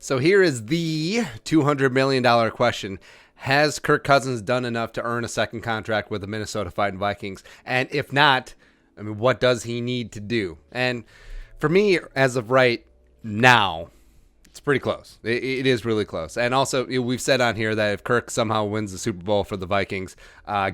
So here is the $200 million question. Has Kirk Cousins done enough to earn a second contract with the Minnesota Fighting Vikings? And if not, I mean, what does he need to do? And for me, as of right now, it's pretty close. It is really close. And also, we've said on here that if Kirk somehow wins the Super Bowl for the Vikings,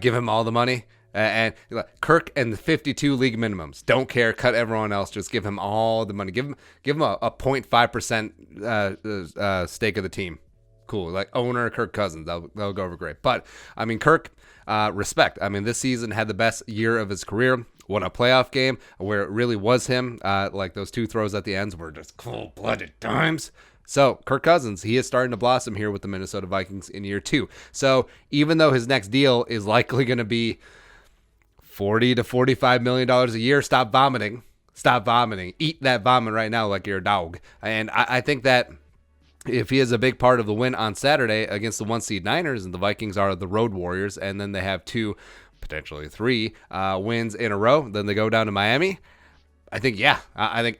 give him all the money. And Kirk and the 52 league minimums. Don't care. Cut everyone else. Just give him all the money. Give him a 0.5% stake of the team. Cool. Like owner Kirk Cousins. That'll go over great. But, I mean, Kirk, respect. I mean, this season had the best year of his career. Won a playoff game where it really was him. Like those two throws at the ends were just cold-blooded dimes. So Kirk Cousins, he is starting to blossom here with the Minnesota Vikings in year 2. So even though his next deal is likely going to be $40 to $45 million a year, stop vomiting. Eat that vomit right now like you're a dog. And I think that if he is a big part of the win on Saturday against the 1-seed Niners, and the Vikings are the road warriors, and then they have 2, potentially 3 wins in a row, then they go down to Miami. I think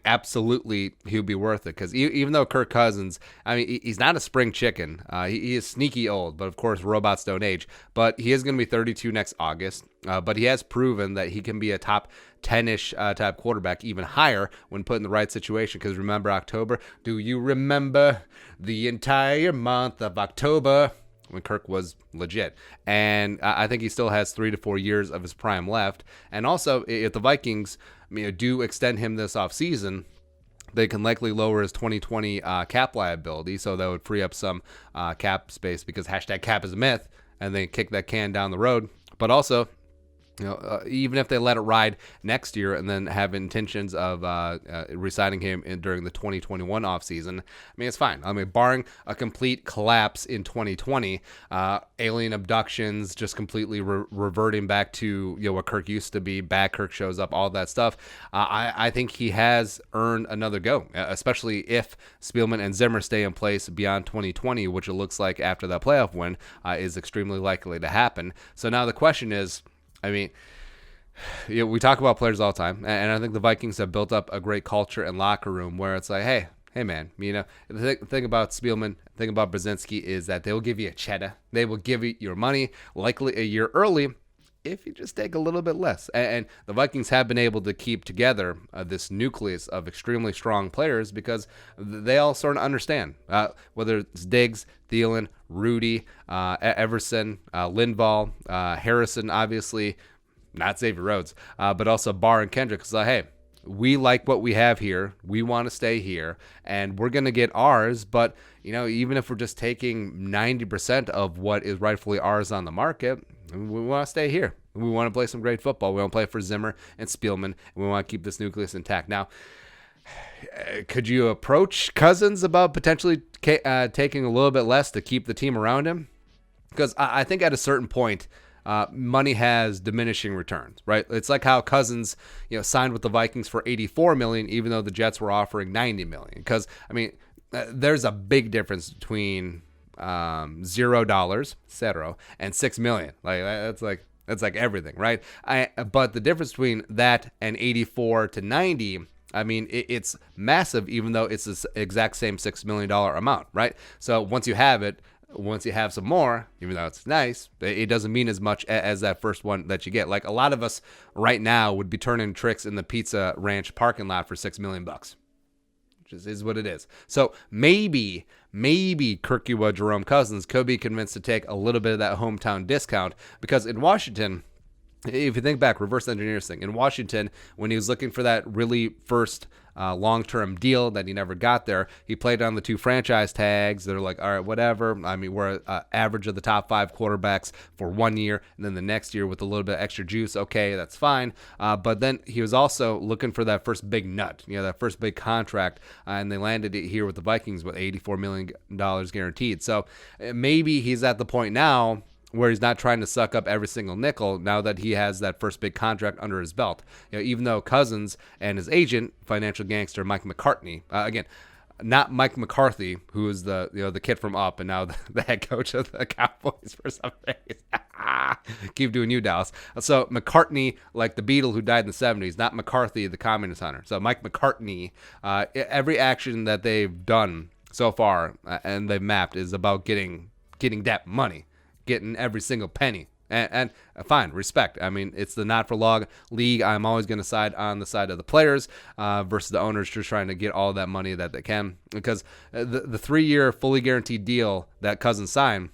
absolutely he would be worth it, because even though Kirk Cousins, I mean, he's not a spring chicken. He is sneaky old, but of course robots don't age. But he is going to be 32 next August. But he has proven that he can be a top 10-ish type quarterback, even higher when put in the right situation. Because remember October? Do you remember the entire month of October when Kirk was legit? And I think he still has 3 to 4 years of his prime left. And also, if the Vikings do extend him this offseason, they can likely lower his 2020 cap liability, so that would free up some cap space, because #cap is a myth, and they kick that can down the road. But also, even if they let it ride next year and then have intentions of re-signing him during the 2021 offseason, I mean, it's fine. I mean, barring a complete collapse in 2020, alien abductions, just completely reverting back to what Kirk used to be, bad Kirk shows up, all that stuff, I think he has earned another go, especially if Spielman and Zimmer stay in place beyond 2020, which it looks like after that playoff win is extremely likely to happen. So now the question is, I mean, we talk about players all the time, and I think the Vikings have built up a great culture and locker room where it's like, hey man, the thing about Spielman, the thing about Brzezinski is that they will give you a cheddar. They will give you your money likely a year early if you just take a little bit less. And the Vikings have been able to keep together this nucleus of extremely strong players because they all sort of understand, whether it's Diggs, Thielen, Rudy, Everson, Linval, Harrison, obviously, not Xavier Rhodes, but also Barr and Kendrick. It's like, hey, we like what we have here. We want to stay here, and we're going to get ours. But, even if we're just taking 90% of what is rightfully ours on the market, we want to stay here. We want to play some great football. We want to play for Zimmer and Spielman, and we want to keep this nucleus intact. Now, could you approach Cousins about potentially taking a little bit less to keep the team around him? Because I think at a certain point, money has diminishing returns, right? It's like how Cousins, signed with the Vikings for $84 million, even though the Jets were offering $90 million. Because there's a big difference between $0, zero, and $6 million. That's like everything, right? But the difference between that and 84 to 90, it's massive, even though it's the exact same $6 million amount, right? So once you have it, once you have some more, even though it's nice, it doesn't mean as much as that first one that you get. Like a lot of us right now would be turning tricks in the Pizza Ranch parking lot for $6 million, which is what it is. So maybe Kirkua Jerome Cousins could be convinced to take a little bit of that hometown discount, because in Washington, if you think back, reverse engineer this thing, in Washington, when he was looking for that really first long-term deal that he never got there, he played on the 2 franchise tags. They're like, all right, whatever. We're average of the top 5 quarterbacks for 1 year, and then the next year with a little bit of extra juice. Okay, that's fine. But then he was also looking for that first big nut, that first big contract, and they landed it here with the Vikings with $84 million guaranteed. So maybe he's at the point now where he's not trying to suck up every single nickel now that he has that first big contract under his belt. Even though Cousins and his agent, financial gangster Mike McCartney, again, not Mike McCarthy, who is the kid from Up and now the head coach of the Cowboys for some reason. Keep doing you, Dallas. So McCartney, like the Beatle who died in the 70s, not McCarthy, the communist hunter. So Mike McCartney, every action that they've done so far, and they've mapped, is about getting that money, getting every single penny. And fine, respect. I mean, it's the not-for-long league. I'm always going to side on the side of the players versus the owners just trying to get all that money that they can. Because the 3-year fully guaranteed deal that Cousins signed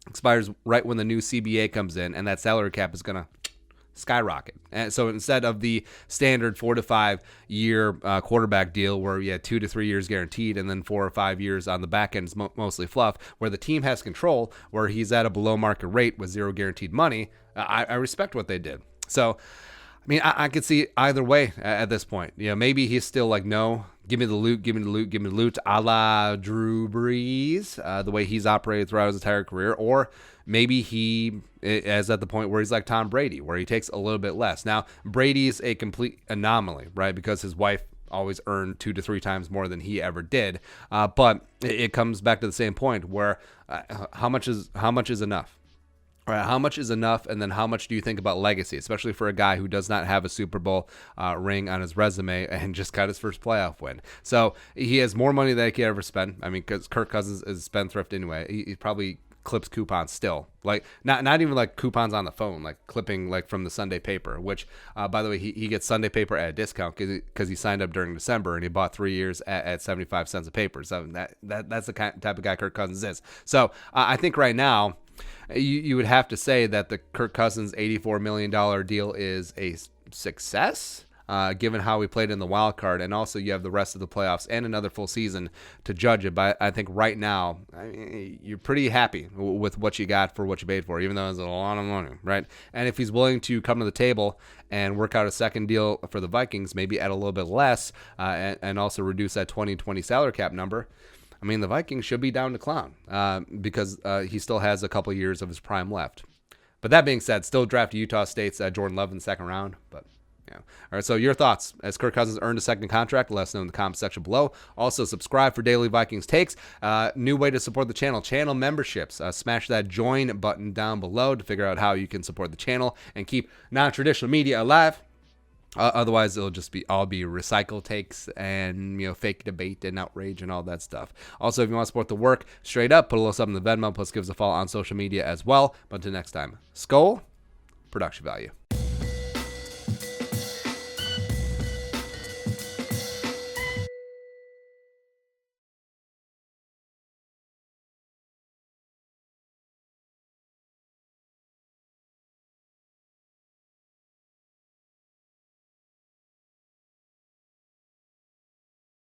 expires right when the new CBA comes in, and that salary cap is going to skyrocket. And so instead of the standard 4 to 5 year quarterback deal where you had 2 to 3 years guaranteed and then 4 or 5 years on the back end is mostly fluff, where the team has control, where he's at a below market rate with zero guaranteed money, I respect what they did. So, I mean, I could see either way at this point. You know, maybe he's still like, no, give me the loot, give me the loot, give me the loot, a la Drew Brees, the way he's operated throughout his entire career. Or maybe he is at the point where he's like Tom Brady, where he takes a little bit less. Now, Brady's a complete anomaly, right? Because his wife always earned 2 to 3 times more than he ever did. But it comes back to the same point where how much is enough? All right, how much is enough, and then how much do you think about legacy, especially for a guy who does not have a Super Bowl ring on his resume and just got his first playoff win? So he has more money than he could ever spend. I mean, because Kirk Cousins is spendthrift anyway. He probably clips coupons still, like not even like coupons on the phone, like clipping like from the Sunday paper, which by the way, he gets Sunday paper at a discount because he signed up during December and he bought 3 years at 75 cents a paper. So that's the type of guy Kirk Cousins is. So I think right now, you would have to say that the Kirk Cousins $84 million deal is a success, given how we played in the wild card, and also you have the rest of the playoffs and another full season to judge it. But I think right now, you're pretty happy with what you got for what you paid for, even though it's a lot of money, right? And if he's willing to come to the table and work out a second deal for the Vikings, maybe add a little bit less, and also reduce that 2020 salary cap number, I mean, the Vikings should be down to clown because he still has a couple years of his prime left. But that being said, still draft Utah State's Jordan Love in the second round. But yeah. All right, so your thoughts as Kirk Cousins earned a second contract? Let us know in the comment section below. Also, subscribe for daily Vikings takes. New way to support the channel memberships. Smash that join button down below to figure out how you can support the channel and keep non-traditional media alive. Otherwise, it'll just be recycle takes and fake debate and outrage and all that stuff. Also, if you want to support the work straight up, put a little something in the Venmo, plus give us a follow on social media as well. But until next time, Skol, production value.